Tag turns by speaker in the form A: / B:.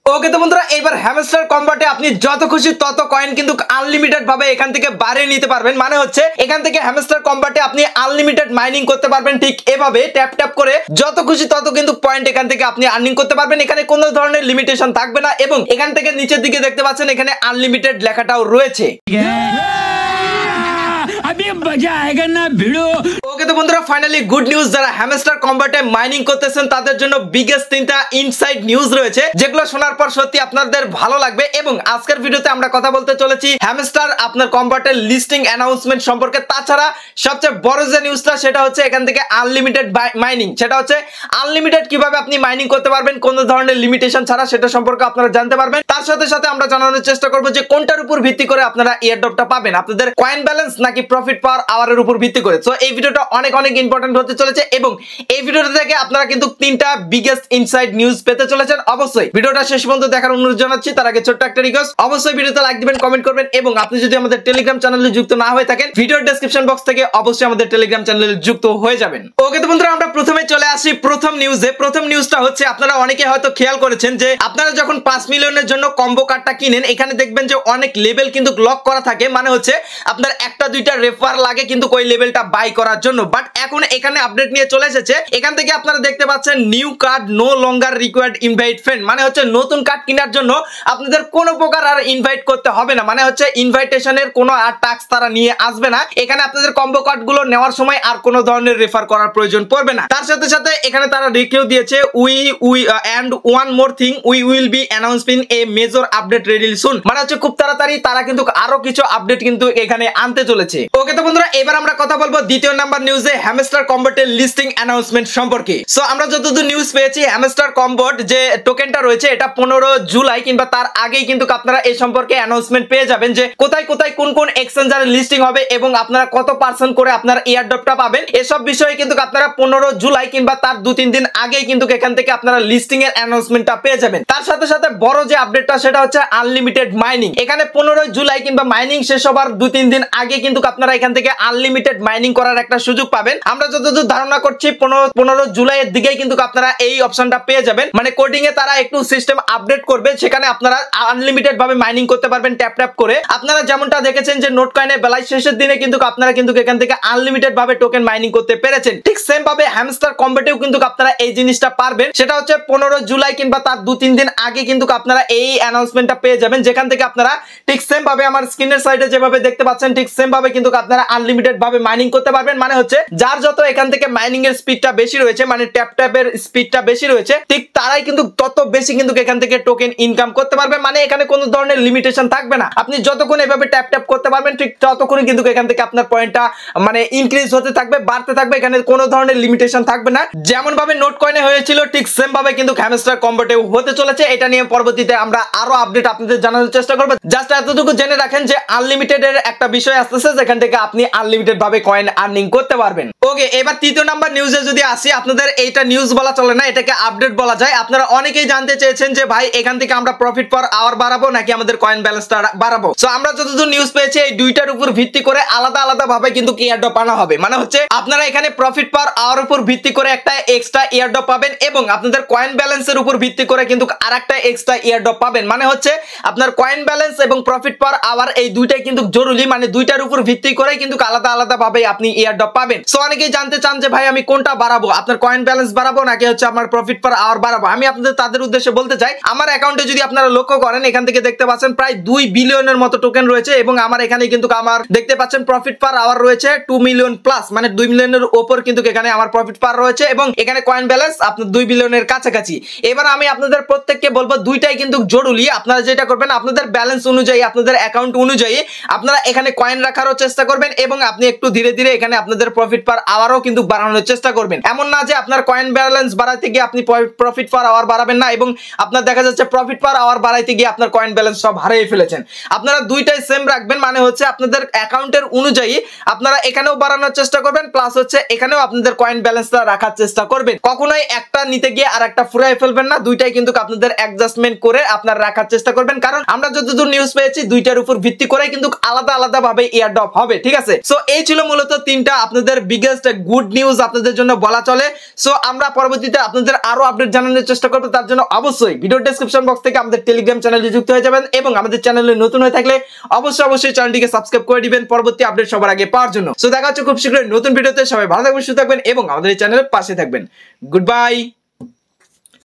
A: ওকে তো বন্ধুরা, এবার হ্যামস্টার কম্বাটে আপনি যত খুশি তত কয়েন কিন্তু আনলিমিটেড ভাবে এখান থেকে বাড়িয়ে নিতে পারবেন। মানে হচ্ছে এখান থেকে হ্যামস্টার কম্বাটে আপনি আনলিমিটেড মাইনিং করতে পারবেন। ঠিক এভাবে ট্যাপ ট্যাপ করে যত খুশি তত কিন্তু পয়েন্ট এখান থেকে আপনি আর্নিং করতে পারবেন। এখানে কোনো ধরনের লিমিটেশন থাকবে না এবং এখান থেকে নিচের দিকে দেখতে পাচ্ছেন এখানে আনলিমিটেড লেখাটাও রয়েছে। ওকে তো বন্ধুরা, ফাইনালি গুড নিউজ, যারা হ্যামস্টার কম্বাটে মাইনিং করতেছেন তাদের জন্য বিগেস্ট 3টা ইনসাইড নিউজ রয়েছে, যেগুলো শোনার পর সত্যি আপনাদের ভালো লাগবে। এবং আজকের ভিডিওতে আমরা কথা বলতে চলেছি হ্যামস্টার আপনার কম্বাটের লিস্টিং অ্যানাউন্সমেন্ট সম্পর্কে। তাছাড়া সবচেয়ে বড় যে নিউজটা সেটা হচ্ছে এখান থেকে আনলিমিটেড মাইনিং, সেটা হচ্ছে আনলিমিটেড কিভাবে আপনি মাইনিং করতে পারবেন কোন ধরনের লিমিটেশন ছাড়া, সেটা সম্পর্কে আপনারা জানতে পারবেন। তার সাথে সাথে আমরা জানানোর চেষ্টা করব যে কোনটার উপর ভিত্তি করে আপনারা এয়ারড্রপটা পাবেন, আপনাদের কয়েন ব্যালেন্স নাকি প্রফিট পাওয়ার আওয়ারের উপর ভিত্তি করে। সো এই ভিডিওটা অনেক অনেক ইম্পর্টেন্ট হতে চলেছে এবং এই ভিডিওটা থেকে আপনারা কিন্তু 3টা বিগেস্ট ইনসাইড নিউজ পেতে চলেছেন। অবশ্যই ভিডিওটা শেষ পর্যন্ত দেখার অনুরোধ জানাচ্ছি। তার আগে ছোট্ট একটা রিকোয়েস্ট, অবশ্যই ভিডিওতে লাইক দিবেন, কমেন্ট করবেন এবং আপনি যদি আমাদের টেলিগ্রাম চ্যানেলে যুক্ত না হয়ে থাকেন ভিডিওর ডেসক্রিপশন বক্স থেকে অবশ্যই আমাদের টেলিগ্রাম চ্যানেলে যুক্ত হয়ে যাবেন। ওকে তো বন্ধুরা, আমরা প্রথমে চলে আসি প্রথম নিউজে। প্রথম নিউজটা হচ্ছে আপনারা অনেকে হয়তো খেয়াল করেছেন যে আপনারা যখন 5 মিলিয়নের জন্য কম্বো কার্ডটা কিনেন এখানে দেখবেন যে অনেক লেভেল কিন্তু লক করা থাকে। মানে হচ্ছে আপনার একটা দুইটা রেফার লাগে কিন্তু ওই লেভেলটা বাই করার জন্য। বাট এখন এখানে আপডেট নিয়ে চলে এসেছে, এখান থেকে আপনারা দেখতে পাচ্ছেন new card no longer required invite friend. মানে হচ্ছে নতুন কার্ড কেনার জন্য আপনাদের কোনো প্রকার আর ইনভাইট করতে হবে না। মানে হচ্ছে ইনভাইটেশনের কোনো আর টাস্ক তারা নিয়ে আসবে না। এখানে আপনাদের কম্বো কার্ডগুলো নেওয়ার সময় আর কোনো ধরনের রেফার করার প্রয়োজন পড়বে না। তার সাথে সাথে এখানে তারা রেখেও দিয়েছে we and one more thing we will be announcing a major update ready সুন। মানে হচ্ছে খুব তাড়াতাড়ি তারা কিন্তু আরো কিছু আপডেট কিন্তু এখানে আনতে চলেছে। ওকে তো বন্ধুরা, এবার আমরা কথা বলবো দ্বিতীয় নাম্বার নিউজে হ্যামস্টার কম্বাটের লিস্টিং অ্যানাউন্সমেন্ট সম্পর্কে। সো আমরা যতদূর নিউজ পেয়েছি হ্যামস্টার কম্বাট যে টোকেনটা রয়েছে এটা 15 জুলাই কিংবা তার আগেই কিন্তু আপনারা এই সম্পর্কে অ্যানাউন্সমেন্ট পেয়ে যাবেন যে কোথায় কোথায় কোন কোন এক্সচেঞ্জারে লিস্টিং হবে এবং আপনারা কত পার্সেন্ট করে আপনার এয়ারড্রপটা পাবেন। এসব বিষয়ে কিন্তু আপনারা 15 জুলাই কিংবা তার 2-3 দিন আগেই কিন্তু এখান থেকে আপনারা লিস্টিং এর অ্যানাউন্সমেন্টটা পেয়ে যাবেন। তার সাথে সাথে বড় যে আপডেটটা সেটা হচ্ছে আনলিমিটেড মাইনিং। এখানে 15 জুলাই কিংবা মাইনিং শেষ হবার 2-3 দিন আগে কিন্তু আপনারা এখান থেকে আনলিমিটেড মাইনিং করার একটা সুযোগ পাবেন। আমরা যতদূর ধারণা করছি 15 জুলাইয়ের দিকেই কিন্তু আপনারা এই অপশনটা পেয়ে যাবেন। মানে কোডিং এ তারা একটু সিস্টেম আপডেট করবে, সেখানে আপনারা আনলিমিটেড ভাবে মাইনিং করতে পারবেন ট্যাপ ট্যাপ করে। আপনারা যেমনটা দেখেছেন যে নোট কয়েনের বেলায় শেষের দিনে কিন্তু আপনারা কিন্তু এখান থেকে আনলিমিটেড ভাবে টোকেন মাইনিং করতে পেরেছেন। ঠিক সেম ভাবে হ্যামস্টার কম্বাটেও কিন্তু আপনারা এই জিনিসটা পারবেন। সেটা হচ্ছে 15 জুলাই কিংবা তার 2-3 দিন আগে কিন্তু আপনারা এই অ্যানাউন্সমেন্টটা পেয়ে যাবেন, যেখান থেকে আপনারা ঠিক সেম ভাবে আমার স্ক্রিনের সাইডে যেভাবে দেখতে পাচ্ছেন ঠিক সেম ভাবে কিন্তু আপনারা আনলিমিটেড ভাবে মাইনিং করতে পারবেন। মানে হচ্ছে যার যত এখান থেকে মাইনিং এর স্পিডটা বেশি রয়েছে, মানে ট্যাপ ট্যাপের স্পিডটা বেশি রয়েছে, ঠিক তারাই কিন্তু তত বেশি কিন্তু এখান থেকে টোকেন ইনকাম করতে পারবে। মানে এখানে কোনো ধরনের লিমিটেশন থাকবে না। আপনি যতক্ষণ এভাবে ট্যাপ ট্যাপ করতে পারবেন ঠিক ততক্ষণই কিন্তু এখান থেকে আপনার পয়েন্টটা মানে ইনক্রিজ হতে থাকবে, বাড়তে থাকবে। এখানে কোনো ধরনের লিমিটেশন থাকবে না। যেমন ভাবে নোট কয়েনে হয়েছিল ঠিক সেম ভাবে কিন্তু হ্যামস্টার কম্বাটেও হতে চলেছে। এটা নিয়ে পরবর্তীতে আমরা আরো আপডেট আপনাদের জানানোর চেষ্টা করব। জাস্ট এতটুকু জেনে রাখেন যে আনলিমিটেড এর একটা বিষয় আসতেছে, যেখান থেকে আপনি আনলিমিটেড ভাবে কয়েন আর্নিং করতে পারবেন। ওকে, এবার তৃতীয় নাম্বার নিউজে যদি আসি, আপনাদের এইটা নিউজ বলা চলে না, এটাকে আপডেট বলা যায়। আপনারা অনেকেই জানতে চেয়েছেন যে ভাই এখান থেকে আমরা প্রফিট পার আওয়ার বাড়াবো নাকি আমাদের কয়েন ব্যালেন্সটা বাড়াবো। সো আমরা যতদূর নিউজ পেয়েছি এই দুইটার উপর ভিত্তি করে আলাদা আলাদা ভাবে কিন্তু এয়ারড্রপ আনা হবে। মানে হচ্ছে আপনারা এখানে প্রফিট পার আওয়ার উপর ভিত্তি করে একটা এক্সট্রা এয়ারড্রপ পাবেন এবং আপনাদের কয়েন ব্যালেন্সের উপর ভিত্তি করে কিন্তু আরেকটা এক্সট্রা এয়ারড্রপ পাবেন। মানে হচ্ছে আপনার কয়েন ব্যালেন্স এবং প্রফিট পার আওয়ার এই দুইটাই কিন্তু জরুরি। মানে দুইটার উপর ভিত্তি করে কিন্তু আলাদা আলাদা ভাবে আপনি এয়ারড্রপ পাবেন। সো অনেকেই জানতে চান যে ভাই আমি কোনটা বাড়াবো, আপনার কয়েন ব্যালেন্স বাড়াবো নাকি হচ্ছে আমার প্রফিট পার আওয়ার বাড়াবো। আমি আপনাদের তাদের উদ্দেশ্যে বলতে চাই, আমার অ্যাকাউন্টে যদি আপনারা লক্ষ্য করেন এখান থেকে দেখতে পাচ্ছেন প্রায় 2 বিলিয়নের মতো টোকেন রয়েছে এবং আমার এখানে কিন্তু আমার দেখতে পাচ্ছেন প্রফিট পার আওয়ার রয়েছে 2 মিলিয়ন প্লাস, মানে 2 মিলিয়নের উপর কিন্তু এখানে আমার প্রফিট পার রয়েছে এবং এখানে কয়েন ব্যালেন্স আপনার 2 বিলিয়নের কাছাকাছি। এবার আমি আপনাদের প্রত্যেককে বলবো দুইটাই কিন্তু জরুরি। আপনারা যেটা করবেন আপনাদের ব্যালেন্স অনুযায়ী আপনাদের অ্যাকাউন্ট অনুযায়ী আপনারা এখানে কয়েন রাখারও চেষ্টা করবেন এবং আপনি একটু ধীরে ধীরে এখানে আপনাদের প্রফিট পার আওয়ারও কিন্তু বাড়ানোর চেষ্টা করবেন। এমন না যে আপনার কয়েন ব্যালেন্স বাড়াইতে গিয়ে আপনি প্রফিট পার আওয়ার বাড়াবেন না এবং আপনার দেখা যাচ্ছে প্রফিট পার আওয়ার বাড়াইতে গিয়ে আপনার কয়েন ব্যালেন্স সব হারিয়ে ফেলেছেন। আপনারা দুইটাই সেম রাখবেন। মানে হচ্ছে আপনাদের অ্যাকাউন্টের অনুযায়ী আপনারা এখানেও বাড়ানোর চেষ্টা করবেন, প্লাস হচ্ছে এখানেও আপনাদের কয়েন ব্যালেন্সটা রাখার চেষ্টা করবেন। কখনোই একটা নিতে গিয়ে আর একটা ফুরাই ফেলবেন না। দুইটাই কিন্তু আপনাদের অ্যাডজাস্টমেন্ট করে আপনারা রাখার চেষ্টা করবেন, কারণ আমরা যতদূর নিউজ পেয়েছি দুইটার উপর ভিত্তি করে কিন্তু আলাদা আলাদা ভাবে এয়ারড্রপ হবে। হবে, ঠিক আছে। সো এই ছিল মূলত তিনটা আপনাদের বিগেস্ট গুড নিউজ আপনাদের জন্য বলা চলে। সো আমরা পরবর্তীতে আপনাদের আরো আপডেট জানানোর চেষ্টা করব। তার জন্য অবশ্যই ভিডিও ডেসক্রিপশন বক্স থেকে আমাদের টেলিগ্রাম চ্যানেলে যুক্ত হয়ে যাবেন এবং আমাদের চ্যানেলে নতুন হয়ে থাকলে অবশ্যই চ্যানেলটিকে সাবস্ক্রাইব করে দিবেন পরবর্তী আপডেট সবার আগে পাওয়ার জন্য। সো দেখা হচ্ছে খুব শীঘ্রই নতুন ভিডিওতে। সবাই ভালো থাকবেন, সুস্থ থাকবেন এবং আমাদের এই চ্যানেলের পাশে থাকবেন। Good bye.